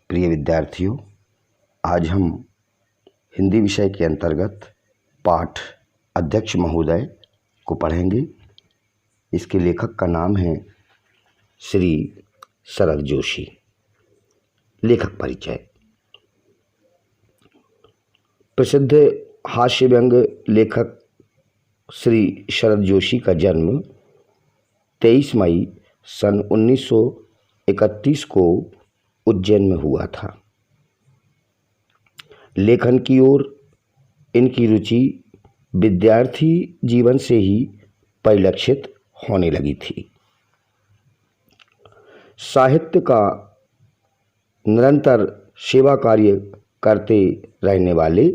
प्रिय विद्यार्थियों, आज हम हिंदी विषय के अंतर्गत पाठ अध्यक्ष महोदय को पढ़ेंगे। इसके लेखक का नाम है श्री शरद जोशी। लेखक परिचय। प्रसिद्ध हास्य व्यंग लेखक श्री शरद जोशी का जन्म 23 मई सन 1931 को उज्जैन में हुआ था। लेखन की ओर इनकी रुचि विद्यार्थी जीवन से ही परिलक्षित होने लगी थी। साहित्य का निरंतर सेवा कार्य करते रहने वाले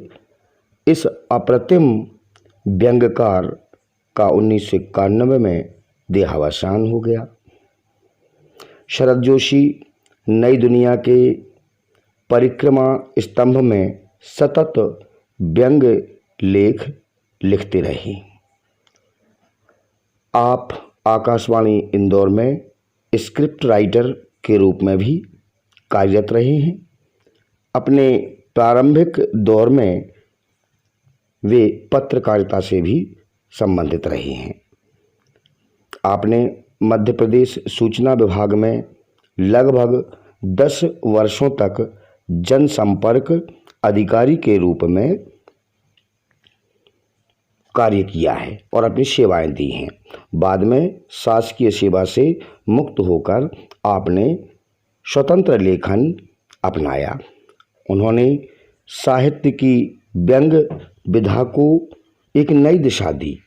इस अप्रतिम व्यंग्यकार का 1991 में देहावसान हो गया। शरद जोशी नई दुनिया के परिक्रमा स्तंभ में सतत व्यंग्य लेख लिखते रहे। आप आकाशवाणी इंदौर में स्क्रिप्ट राइटर के रूप में भी कार्यरत रहे हैं। अपने प्रारंभिक दौर में वे पत्रकारिता से भी संबंधित रहे हैं। आपने मध्य प्रदेश सूचना विभाग में लगभग 10 वर्षों तक जनसंपर्क अधिकारी के रूप में कार्य किया है और अपनी सेवाएं दी हैं। बाद में शासकीय सेवा से मुक्त होकर आपने स्वतंत्र लेखन अपनाया। उन्होंने साहित्य की व्यंग विधा को एक नई दिशा दी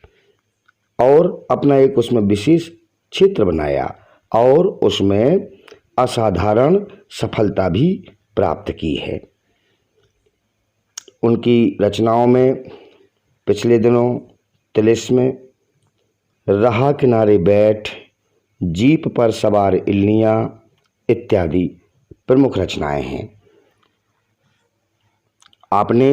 और अपना एक उसमें विशेष क्षेत्र बनाया और उसमें असाधारण सफलता भी प्राप्त की है। उनकी रचनाओं में पिछले दिनों तिलिस्म, राह किनारे बैठ, जीप पर सवार इल्लियाँ इत्यादि प्रमुख रचनाएं हैं। आपने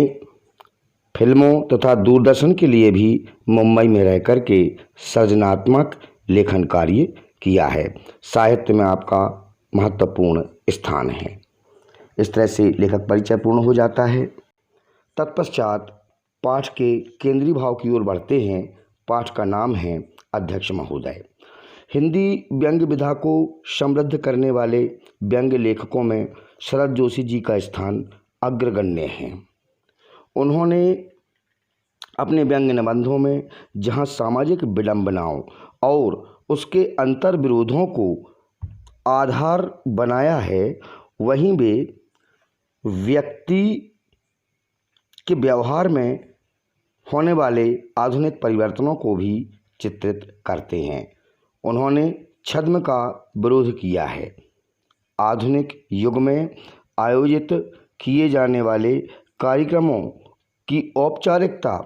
फिल्मों तथा दूरदर्शन के लिए भी मुंबई में रहकर के सृजनात्मक लेखन कार्य किया है। साहित्य में आपका महत्वपूर्ण स्थान है। इस तरह से लेखक परिचय पूर्ण हो जाता है। तत्पश्चात पाठ के केंद्रीय भाव की ओर बढ़ते हैं। पाठ का नाम है अध्यक्ष महोदय। हिंदी व्यंग्य विधा को समृद्ध करने वाले व्यंग्य लेखकों में शरद जोशी जी का स्थान अग्रगण्य है। उन्होंने अपने व्यंग्य निबंधों में जहां सामाजिक विडंबनाओं और उसके अंतर विरोधों को आधार बनाया है, वहीं वे व्यक्ति के व्यवहार में होने वाले आधुनिक परिवर्तनों को भी चित्रित करते हैं। उन्होंने छद्म का विरोध किया है। आधुनिक युग में आयोजित किए जाने वाले कार्यक्रमों की औपचारिकता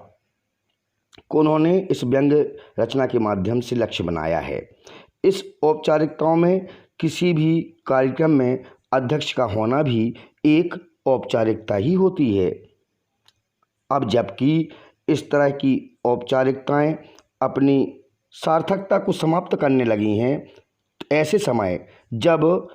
को उन्होंने इस व्यंग्य रचना के माध्यम से लक्ष्य बनाया है। इस औपचारिकताओं में किसी भी कार्यक्रम में अध्यक्ष का होना भी एक औपचारिकता ही होती है। अब जबकि इस तरह की औपचारिकताएं अपनी सार्थकता को समाप्त करने लगी हैं, ऐसे समय जब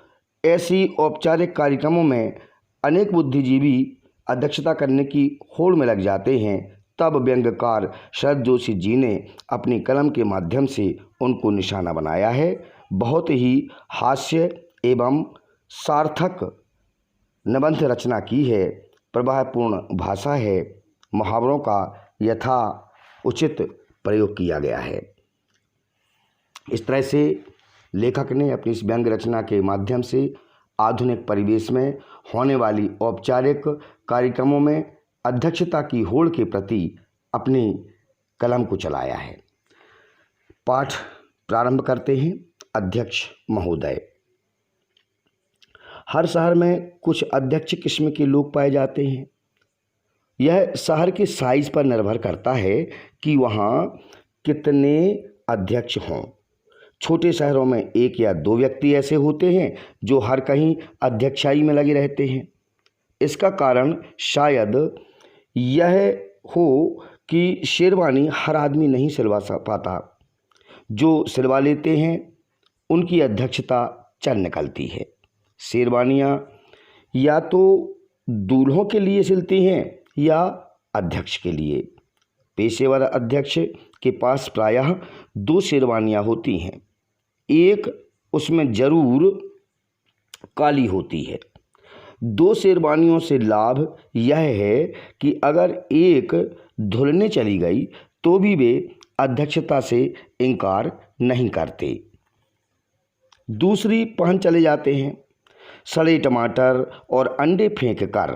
ऐसी औपचारिक कार्यक्रमों में अनेक बुद्धिजीवी अध्यक्षता करने की होड़ में लग जाते हैं, तब व्यंग्यकार शरद जोशी जी ने अपनी कलम के माध्यम से उनको निशाना बनाया है। बहुत ही हास्य एवं सार्थक निबंध रचना की है। प्रभावपूर्ण भाषा है। मुहावरों का यथा उचित प्रयोग किया गया है। इस तरह से लेखक ने अपनी इस व्यंग्य रचना के माध्यम से आधुनिक परिवेश में होने वाली औपचारिक कार्यक्रमों में अध्यक्षता की होड़ के प्रति अपनी कलम को चलाया है। पाठ प्रारंभ करते हैं। अध्यक्ष महोदय। हर शहर में कुछ अध्यक्ष किस्म के लोग पाए जाते हैं। यह शहर के साइज पर निर्भर करता है कि वहाँ कितने अध्यक्ष हों। छोटे शहरों में 1 या 2 व्यक्ति ऐसे होते हैं जो हर कहीं अध्यक्षाई में लगे रहते हैं। इसका कारण शायद यह हो कि शेरवानी हर आदमी नहीं सिलवा पाता। जो सिलवा लेते हैं उनकी अध्यक्षता चल निकलती है। शेरवानियाँ या तो दूल्हों के लिए सिलती हैं या अध्यक्ष के लिए। पेशेवर अध्यक्ष के पास प्रायः 2 शेरवानियाँ होती हैं, एक उसमें ज़रूर काली होती है। 2 शेरवानियों से लाभ यह है कि अगर एक धुलने चली गई तो भी वे अध्यक्षता से इनकार नहीं करते, दूसरी पहन चले जाते हैं। सड़े टमाटर और अंडे फेंक कर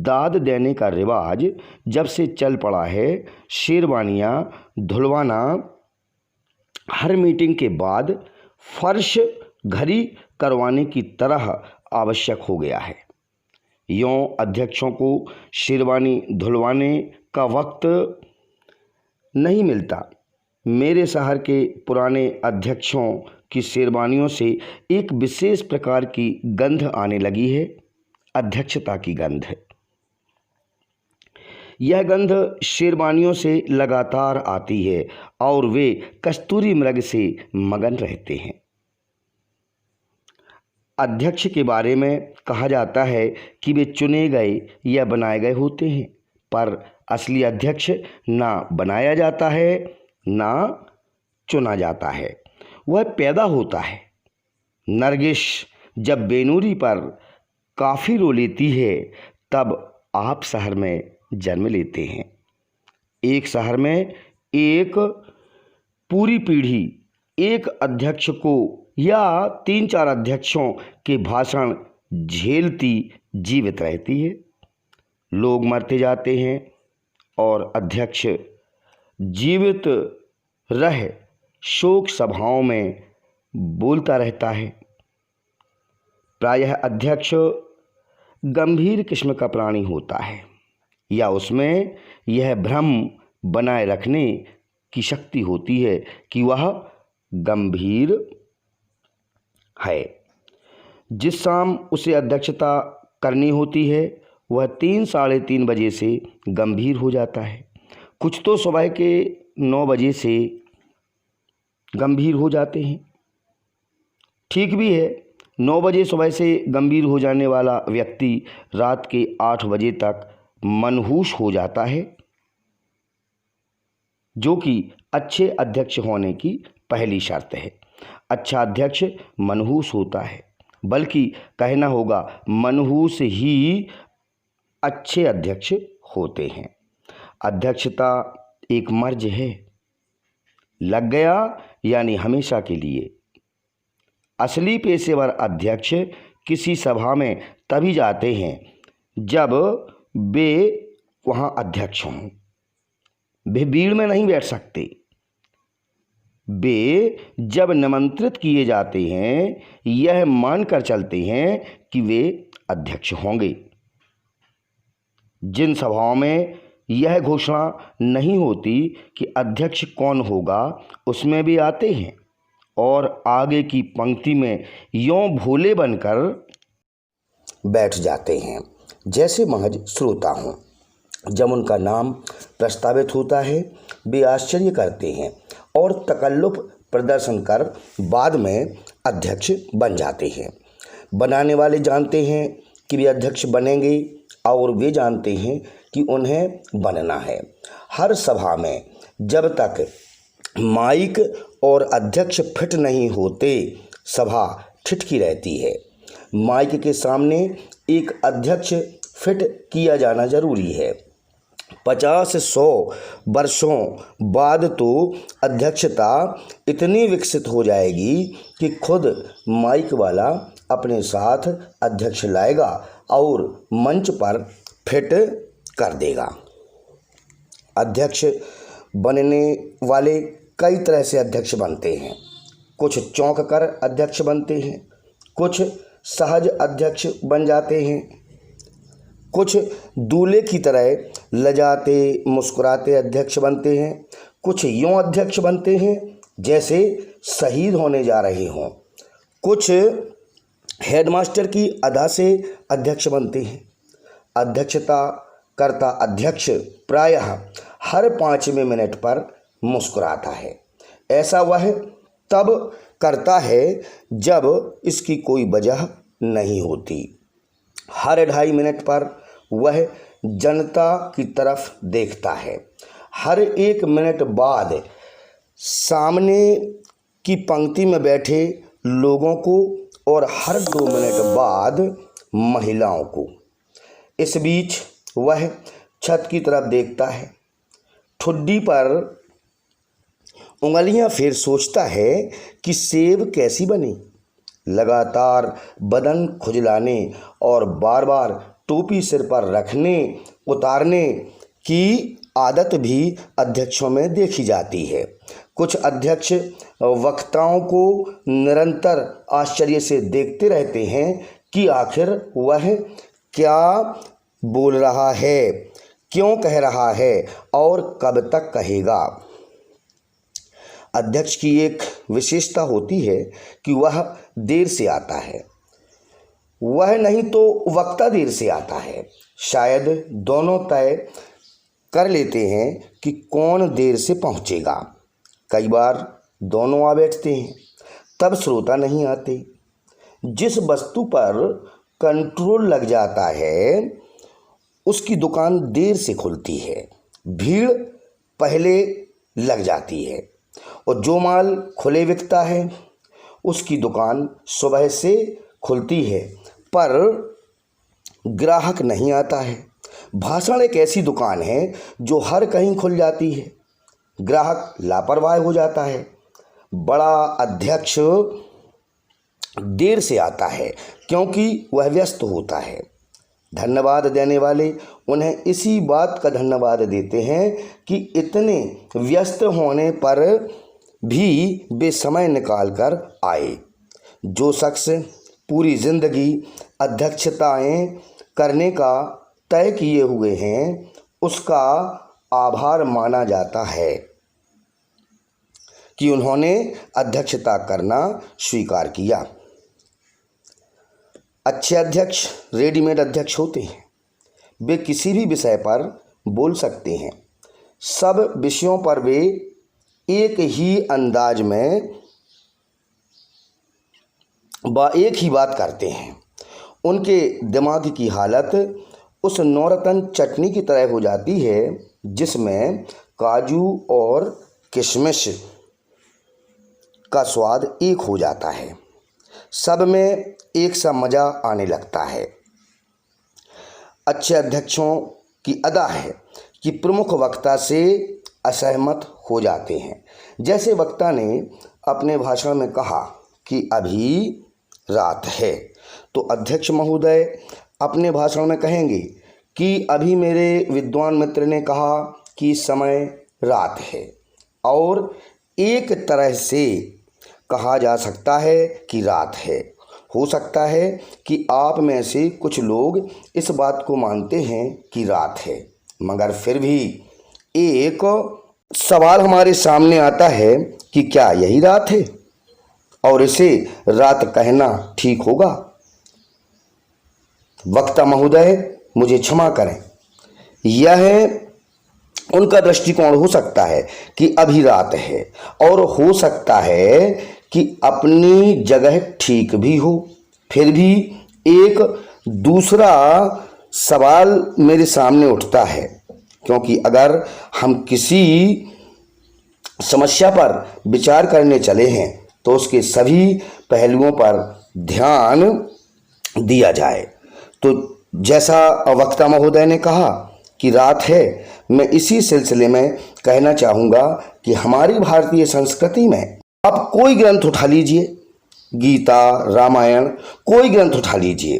दाद देने का रिवाज जब से चल पड़ा है, शेरवानियाँ धुलवाना हर मीटिंग के बाद फर्श घड़ी करवाने की तरह आवश्यक हो गया है। यूँ अध्यक्षों को शेरवानी धुलवाने का वक्त नहीं मिलता। मेरे शहर के पुराने अध्यक्षों की शेरवानियों से एक विशेष प्रकार की गंध आने लगी है, अध्यक्षता की गंध। यह गंध शेरवानियों से लगातार आती है और वे कस्तूरी मृग से मगन रहते हैं। अध्यक्ष के बारे में कहा जाता है कि वे चुने गए या बनाए गए होते हैं, पर असली अध्यक्ष ना बनाया जाता है ना चुना जाता है, वह पैदा होता है। नरगिस जब बेनूरी पर काफ़ी रो लेती है तब आप शहर में जन्म लेते हैं। एक शहर में एक पूरी पीढ़ी एक अध्यक्ष को या 3-4 अध्यक्षों के भाषण झेलती जीवित रहती है। लोग मरते जाते हैं और अध्यक्ष जीवित रह शोक सभाओं में बोलता रहता है। प्रायः अध्यक्ष गंभीर किस्म का प्राणी होता है या उसमें यह भ्रम बनाए रखने की शक्ति होती है कि वह गंभीर है। जिस शाम उसे अध्यक्षता करनी होती है वह 3-3:30 बजे से गंभीर हो जाता है। कुछ तो सुबह के 9 बजे से गंभीर हो जाते हैं। ठीक भी है, 9 बजे सुबह से गंभीर हो जाने वाला व्यक्ति रात के 8 बजे तक मनहूस हो जाता है, जो कि अच्छे अध्यक्ष होने की पहली शर्त है। अच्छा अध्यक्ष मनहूस होता है, बल्कि कहना होगा मनहूस ही अच्छे अध्यक्ष होते हैं। अध्यक्षता एक मर्ज है, लग गया यानी हमेशा के लिए। असली पेशेवर अध्यक्ष किसी सभा में तभी जाते हैं जब वे वहाँ अध्यक्ष हों। वे भीड़ में नहीं बैठ सकते। वे जब निमंत्रित किए जाते हैं यह मानकर चलते हैं कि वे अध्यक्ष होंगे। जिन सभाओं में यह घोषणा नहीं होती कि अध्यक्ष कौन होगा उसमें भी आते हैं और आगे की पंक्ति में यों भोले बनकर बैठ जाते हैं जैसे महज श्रोता हों। जब उनका नाम प्रस्तावित होता है वे आश्चर्य करते हैं और तकल्लुफ प्रदर्शन कर बाद में अध्यक्ष बन जाते हैं। बनाने वाले जानते हैं कि वे अध्यक्ष बनेंगे और वे जानते हैं कि उन्हें बनना है। हर सभा में जब तक माइक और अध्यक्ष फिट नहीं होते सभा ठिठकी रहती है। माइक के सामने एक अध्यक्ष फिट किया जाना जरूरी है। 50-100 वर्षों बाद तो अध्यक्षता इतनी विकसित हो जाएगी कि खुद माइक वाला अपने साथ अध्यक्ष लाएगा और मंच पर फिट कर देगा। अध्यक्ष बनने वाले कई तरह से अध्यक्ष बनते हैं। कुछ चौंक कर अध्यक्ष बनते हैं, कुछ सहज अध्यक्ष बन जाते हैं, कुछ दूल्हे की तरह लजाते मुस्कुराते अध्यक्ष बनते हैं, कुछ यूँ अध्यक्ष बनते हैं जैसे शहीद होने जा रहे हों, कुछ हेडमास्टर की अदा से अध्यक्ष बनते हैं। अध्यक्षता करता अध्यक्ष प्रायः हर 5वें मिनट पर मुस्कुराता है। ऐसा वह तब करता है जब इसकी कोई वजह नहीं होती। हर 2.5 मिनट पर वह जनता की तरफ देखता है। हर 1 मिनट बाद सामने की पंक्ति में बैठे लोगों को और हर 2 मिनट बाद महिलाओं को। इस बीच वह छत की तरफ देखता है, ठुड्डी पर उंगलियां फेर सोचता है कि सेब कैसी बनी। लगातार बदन खुजलाने और बार बार टोपी सिर पर रखने उतारने की आदत भी अध्यक्षों में देखी जाती है। कुछ अध्यक्ष वक्ताओं को निरंतर आश्चर्य से देखते रहते हैं कि आखिर वह क्या बोल रहा है, क्यों कह रहा है और कब तक कहेगा। अध्यक्ष की एक विशेषता होती है कि वह देर से आता है। वह नहीं तो वक्ता देर से आता है। शायद दोनों तय कर लेते हैं कि कौन देर से पहुंचेगा। कई बार दोनों आ बैठते हैं, तब श्रोता नहीं आते। जिस वस्तु पर कंट्रोल लग जाता है उसकी दुकान देर से खुलती है, भीड़ पहले लग जाती है, और जो माल खुले बिकता है उसकी दुकान सुबह से खुलती है पर ग्राहक नहीं आता है। भाषण एक ऐसी दुकान है जो हर कहीं खुल जाती है, ग्राहक लापरवाह हो जाता है। बड़ा अध्यक्ष देर से आता है क्योंकि वह व्यस्त होता है। धन्यवाद देने वाले उन्हें इसी बात का धन्यवाद देते हैं कि इतने व्यस्त होने पर भी वे समय निकाल कर आए। जो शख्स पूरी जिंदगी अध्यक्षताएं करने का तय किए हुए हैं उसका आभार माना जाता है कि उन्होंने अध्यक्षता करना स्वीकार किया। अच्छे अध्यक्ष रेडीमेड अध्यक्ष होते हैं। वे किसी भी विषय पर बोल सकते हैं। सब विषयों पर वे एक ही अंदाज में एक ही बात करते हैं। उनके दिमाग की हालत उस नौरतन चटनी की तरह हो जाती है जिसमें काजू और किशमिश का स्वाद एक हो जाता है। सब में एक सा मज़ा आने लगता है। अच्छे अध्यक्षों की अदा है कि प्रमुख वक्ता से असहमत हो जाते हैं। जैसे वक्ता ने अपने भाषण में कहा कि अभी रात है, तो अध्यक्ष महोदय अपने भाषण में कहेंगे कि अभी मेरे विद्वान मित्र ने कहा कि समय रात है। और एक तरह से कहा जा सकता है कि रात है। हो सकता है कि आप में से कुछ लोग इस बात को मानते हैं कि रात है, मगर फिर भी एक सवाल हमारे सामने आता है कि क्या यही रात है और इसे रात कहना ठीक होगा। वक्ता महोदय मुझे क्षमा करें, यह उनका दृष्टिकोण हो सकता है कि अभी रात है, और हो सकता है कि अपनी जगह ठीक भी हो। फिर भी एक दूसरा सवाल मेरे सामने उठता है, क्योंकि अगर हम किसी समस्या पर विचार करने चले हैं तो उसके सभी पहलुओं पर ध्यान दिया जाए। तो जैसा वक्ता महोदय ने कहा कि रात है, मैं इसी सिलसिले में कहना चाहूँगा कि हमारी भारतीय संस्कृति में आप कोई ग्रंथ उठा लीजिए, गीता, रामायण, कोई ग्रंथ उठा लीजिए,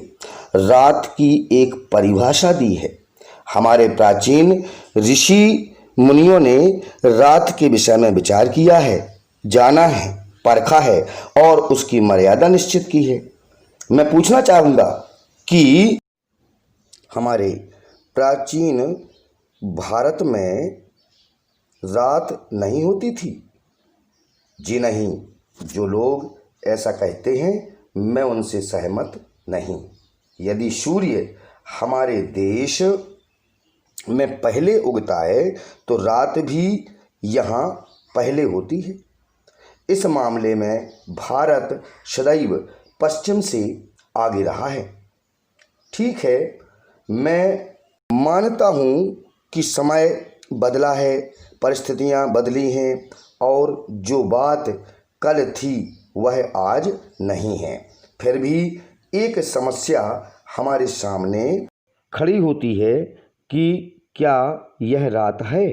रात की एक परिभाषा दी है। हमारे प्राचीन ऋषि मुनियों ने रात के विषय में विचार किया है, जाना है, परखा है और उसकी मर्यादा निश्चित की है। मैं पूछना चाहूँगा कि हमारे प्राचीन भारत में रात नहीं होती थी? जी नहीं। जो लोग ऐसा कहते हैं मैं उनसे सहमत नहीं। यदि सूर्य हमारे देश में पहले उगता है तो रात भी यहाँ पहले होती है। इस मामले में भारत सदैव पश्चिम से आगे रहा है। ठीक है, मैं मानता हूँ कि समय बदला है, परिस्थितियाँ बदली हैं और जो बात कल थी वह आज नहीं है। फिर भी एक समस्या हमारे सामने खड़ी होती है कि क्या यह रात है?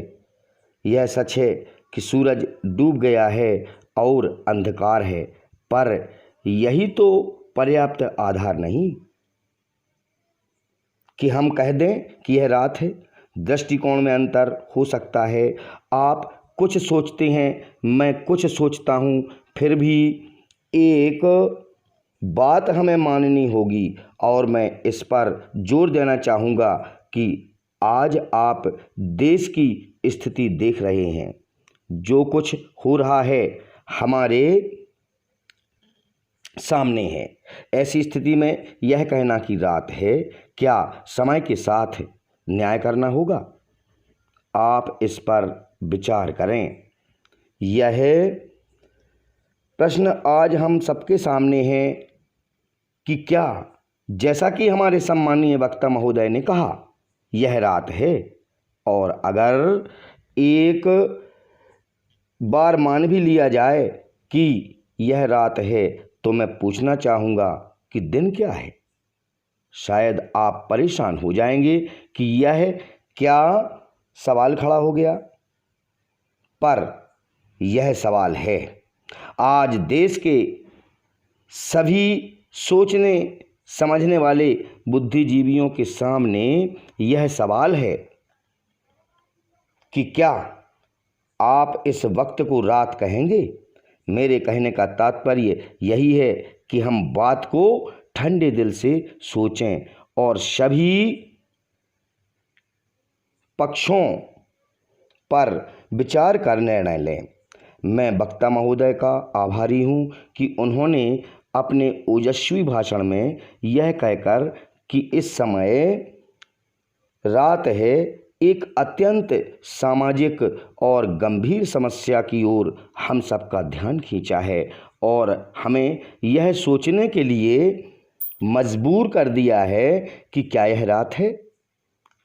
यह सच है कि सूरज डूब गया है और अंधकार है, पर यही तो पर्याप्त आधार नहीं कि हम कह दें कि यह रात है। दृष्टिकोण में अंतर हो सकता है। आप कुछ सोचते हैं, मैं कुछ सोचता हूँ, फिर भी एक बात हमें माननी होगी और मैं इस पर जोर देना चाहूँगा कि आज आप देश की स्थिति देख रहे हैं। जो कुछ हो रहा है हमारे सामने है। ऐसी स्थिति में यह कहना कि रात है, क्या समय के साथ न्याय करना होगा? आप इस पर विचार करें। यह प्रश्न आज हम सबके सामने है कि क्या, जैसा कि हमारे सम्मानीय वक्ता महोदय ने कहा, यह रात है, और अगर एक बार मान भी लिया जाए कि यह रात है, तो मैं पूछना चाहूँगा कि दिन क्या है? शायद आप परेशान हो जाएंगे कि यह क्या सवाल खड़ा हो गया, पर यह सवाल है। आज देश के सभी सोचने समझने वाले बुद्धिजीवियों के सामने यह सवाल है कि क्या आप इस वक्त को रात कहेंगे? मेरे कहने का तात्पर्य यही है कि हम बात को ठंडे दिल से सोचें और सभी पक्षों पर विचार कर निर्णय लें। मैं वक्ता महोदय का आभारी हूं कि उन्होंने अपने ओजस्वी भाषण में यह कहकर कि इस समय रात है, एक अत्यंत सामाजिक और गंभीर समस्या की ओर हम सबका ध्यान खींचा है और हमें यह सोचने के लिए मजबूर कर दिया है कि क्या यह रात है।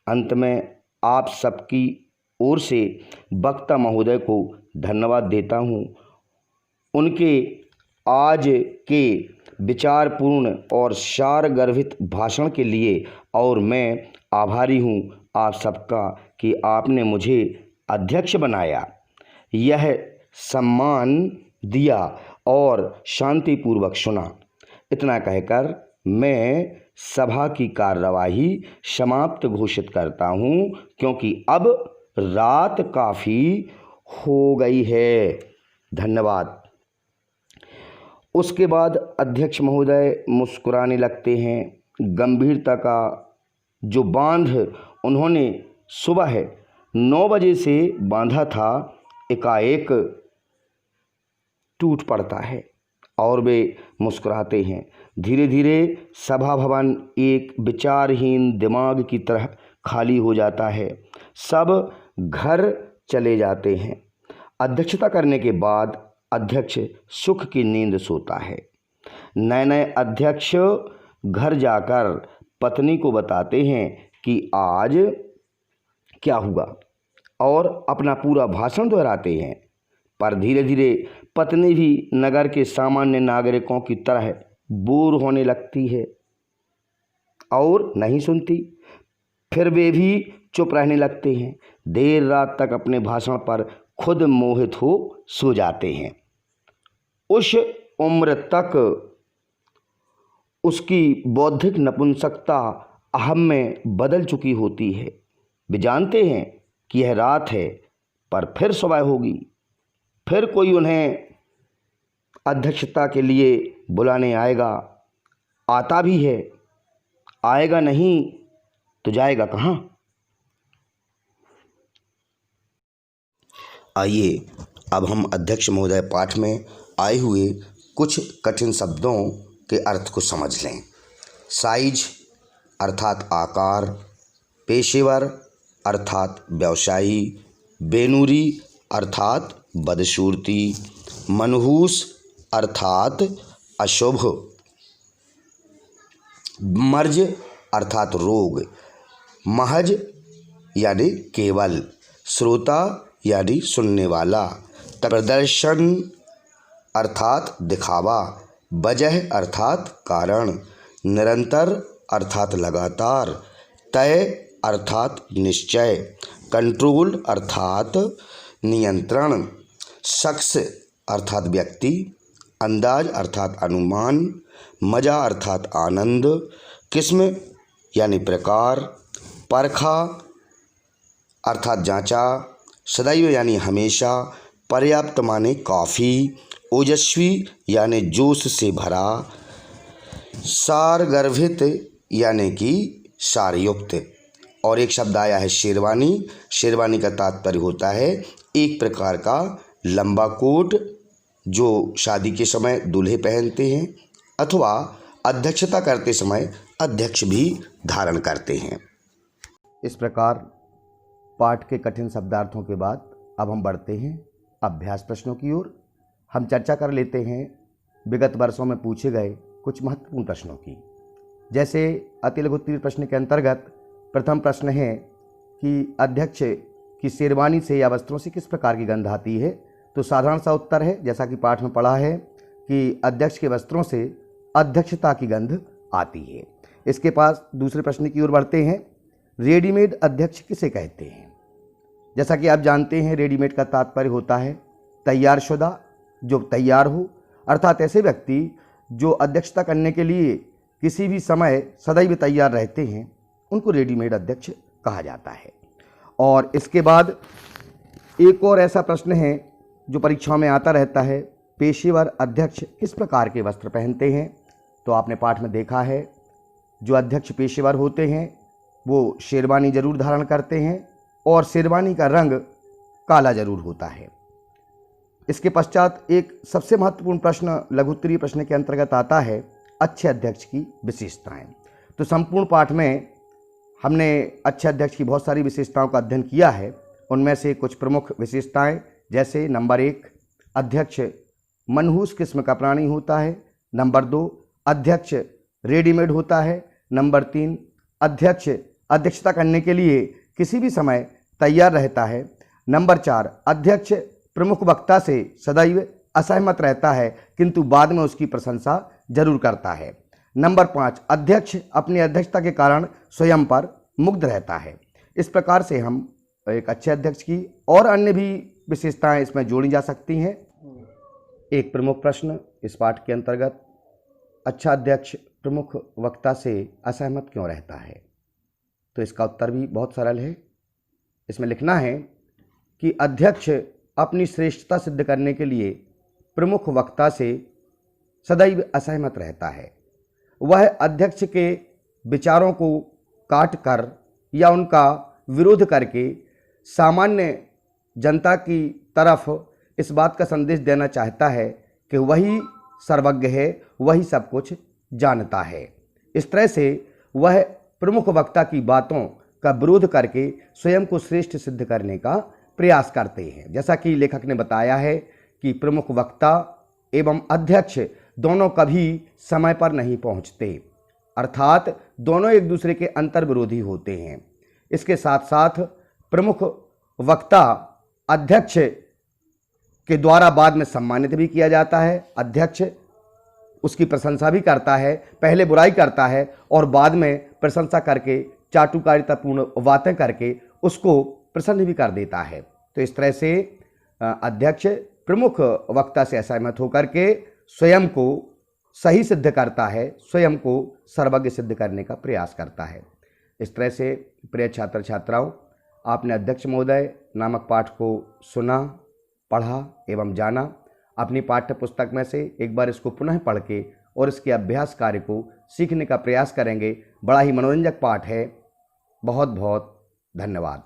अंत में आप सबकी ओर से वक्ता महोदय को धन्यवाद देता हूँ, उनके आज के विचारपूर्ण और सारगर्भित भाषण के लिए, और मैं आभारी हूँ आप सबका कि आपने मुझे अध्यक्ष बनाया, यह सम्मान दिया और शांतिपूर्वक सुना। इतना कहकर मैं सभा की कार्यवाही समाप्त घोषित करता हूँ, क्योंकि अब रात काफ़ी हो गई है। धन्यवाद। उसके बाद अध्यक्ष महोदय मुस्कुराने लगते हैं। गंभीरता का जो बांध उन्होंने सुबह 9 बजे से बांधा था, एकाएक टूट पड़ता है और वे मुस्कुराते हैं। धीरे धीरे सभा भवन एक विचारहीन दिमाग की तरह खाली हो जाता है। सब घर चले जाते हैं। अध्यक्षता करने के बाद अध्यक्ष सुख की नींद सोता है। नए नए अध्यक्ष घर जाकर पत्नी को बताते हैं कि आज क्या हुआ और अपना पूरा भाषण दोहराते हैं, पर धीरे धीरे पत्नी भी नगर के सामान्य नागरिकों की तरह बोर होने लगती है और नहीं सुनती। फिर वे भी चुप रहने लगते हैं। देर रात तक अपने भाषण पर खुद मोहित हो सो जाते हैं। उस उम्र तक उसकी बौद्धिक नपुंसकता अहम में बदल चुकी होती है। वे जानते हैं कि यह रात है, पर फिर सुबह होगी, फिर कोई उन्हें अध्यक्षता के लिए बुलाने आएगा। आता भी है, आएगा नहीं तो जाएगा कहाँ? आइए अब हम अध्यक्ष महोदय पाठ में आए हुए कुछ कठिन शब्दों के अर्थ को समझ लें। साइज अर्थात आकार, पेशेवर अर्थात व्यवसायी, बेनूरी अर्थात बदसूरती, मनहूस अर्थात अशुभ, मर्ज अर्थात रोग, महज यानी केवल, श्रोता यानी सुनने वाला, प्रदर्शन अर्थात दिखावा, वजह अर्थात कारण, निरंतर अर्थात लगातार, तय अर्थात निश्चय, कंट्रोल अर्थात नियंत्रण, शख्स अर्थात व्यक्ति, अंदाज अर्थात अनुमान, मजा अर्थात आनंद, किस्म यानी प्रकार, परखा अर्थात जांचा, सदैव यानी हमेशा, पर्याप्त माने काफ़ी, ओजस्वी यानी जोश से भरा, सारगर्भित यानी कि सारयुक्त। और एक शब्द आया है शेरवानी। शेरवानी का तात्पर्य होता है एक प्रकार का लंबा कोट जो शादी के समय दूल्हे पहनते हैं अथवा अध्यक्षता करते समय अध्यक्ष भी धारण करते हैं। इस प्रकार पाठ के कठिन शब्दार्थों के बाद अब हम बढ़ते हैं अभ्यास प्रश्नों की ओर। हम चर्चा कर लेते हैं विगत वर्षों में पूछे गए कुछ महत्वपूर्ण प्रश्नों की। जैसे अति लघु उत्तरीय प्रश्न के अंतर्गत प्रथम प्रश्न है कि अध्यक्ष की शेरवानी से या वस्त्रों से किस प्रकार की गंध आती है। तो साधारण सा उत्तर है, जैसा कि पाठ में पढ़ा है, कि अध्यक्ष के वस्त्रों से अध्यक्षता की गंध आती है। इसके पास दूसरे प्रश्न की ओर बढ़ते हैं। रेडीमेड अध्यक्ष किसे कहते हैं। जैसा कि आप जानते हैं रेडीमेड का तात्पर्य होता है तैयारशुदा, जो तैयार हो, अर्थात ऐसे व्यक्ति जो अध्यक्षता करने के लिए किसी भी समय सदैव तैयार रहते हैं, उनको रेडीमेड अध्यक्ष कहा जाता है। और इसके बाद एक और ऐसा प्रश्न है जो परीक्षाओं में आता रहता है, पेशेवर अध्यक्ष किस प्रकार के वस्त्र पहनते हैं। तो आपने पाठ में देखा है जो अध्यक्ष पेशेवर होते हैं वो शेरवानी जरूर धारण करते हैं और शेरवानी का रंग काला जरूर होता है। इसके पश्चात एक सबसे महत्वपूर्ण प्रश्न लघु उत्तरीय प्रश्न के अंतर्गत आता है, अच्छे अध्यक्ष की विशेषताएं। तो संपूर्ण पाठ में हमने अच्छे अध्यक्ष की बहुत सारी विशेषताओं का अध्ययन किया है। उनमें से कुछ प्रमुख विशेषताएं, जैसे नंबर 1, अध्यक्ष मनहूस किस्म का प्राणी होता है। नंबर 2, अध्यक्ष रेडीमेड होता है। नंबर 3, अध्यक्ष अध्यक्षता करने के लिए किसी भी समय तैयार रहता है। नंबर 4, अध्यक्ष प्रमुख वक्ता से सदैव असहमत रहता है किंतु बाद में उसकी प्रशंसा जरूर करता है। नंबर 5, अध्यक्ष अपनी अध्यक्षता के कारण स्वयं पर मुग्ध रहता है। इस प्रकार से हम एक अच्छे अध्यक्ष की और अन्य भी विशेषताएं इसमें जोड़ी जा सकती हैं। एक प्रमुख प्रश्न इस पाठ के अंतर्गत, अच्छा अध्यक्ष प्रमुख वक्ता से असहमत क्यों रहता है। तो इसका उत्तर भी बहुत सरल है। इसमें लिखना है कि अध्यक्ष अपनी श्रेष्ठता सिद्ध करने के लिए प्रमुख वक्ता से सदैव असहमत रहता है। वह अध्यक्ष के विचारों को काट कर या उनका विरोध करके सामान्य जनता की तरफ इस बात का संदेश देना चाहता है कि वही सर्वज्ञ है, वही सब कुछ जानता है। इस तरह से वह प्रमुख वक्ता की बातों का विरोध करके स्वयं को श्रेष्ठ सिद्ध करने का प्रयास करते हैं। जैसा कि लेखक ने बताया है कि प्रमुख वक्ता एवं अध्यक्ष दोनों कभी समय पर नहीं पहुंचते, अर्थात दोनों एक दूसरे के अंतर विरोधी होते हैं। इसके साथ साथ प्रमुख वक्ता अध्यक्ष के द्वारा बाद में सम्मानित भी किया जाता है। अध्यक्ष उसकी प्रशंसा भी करता है, पहले बुराई करता है और बाद में प्रशंसा करके चाटुकारितापूर्ण बातें करके उसको प्रसन्न भी कर देता है। तो इस तरह से अध्यक्ष प्रमुख वक्ता से असहमत होकर के स्वयं को सही सिद्ध करता है, स्वयं को सर्वज्ञ सिद्ध करने का प्रयास करता है। इस तरह से प्रिय छात्र छात्राओं, आपने अध्यक्ष महोदय नामक पाठ को सुना, पढ़ा एवं जाना। अपनी पाठ्य पुस्तक में से एक बार इसको पुनः पढ़ के और इसके अभ्यास कार्य को सीखने का प्रयास करेंगे। बड़ा ही मनोरंजक पाठ है। बहुत बहुत धन्यवाद।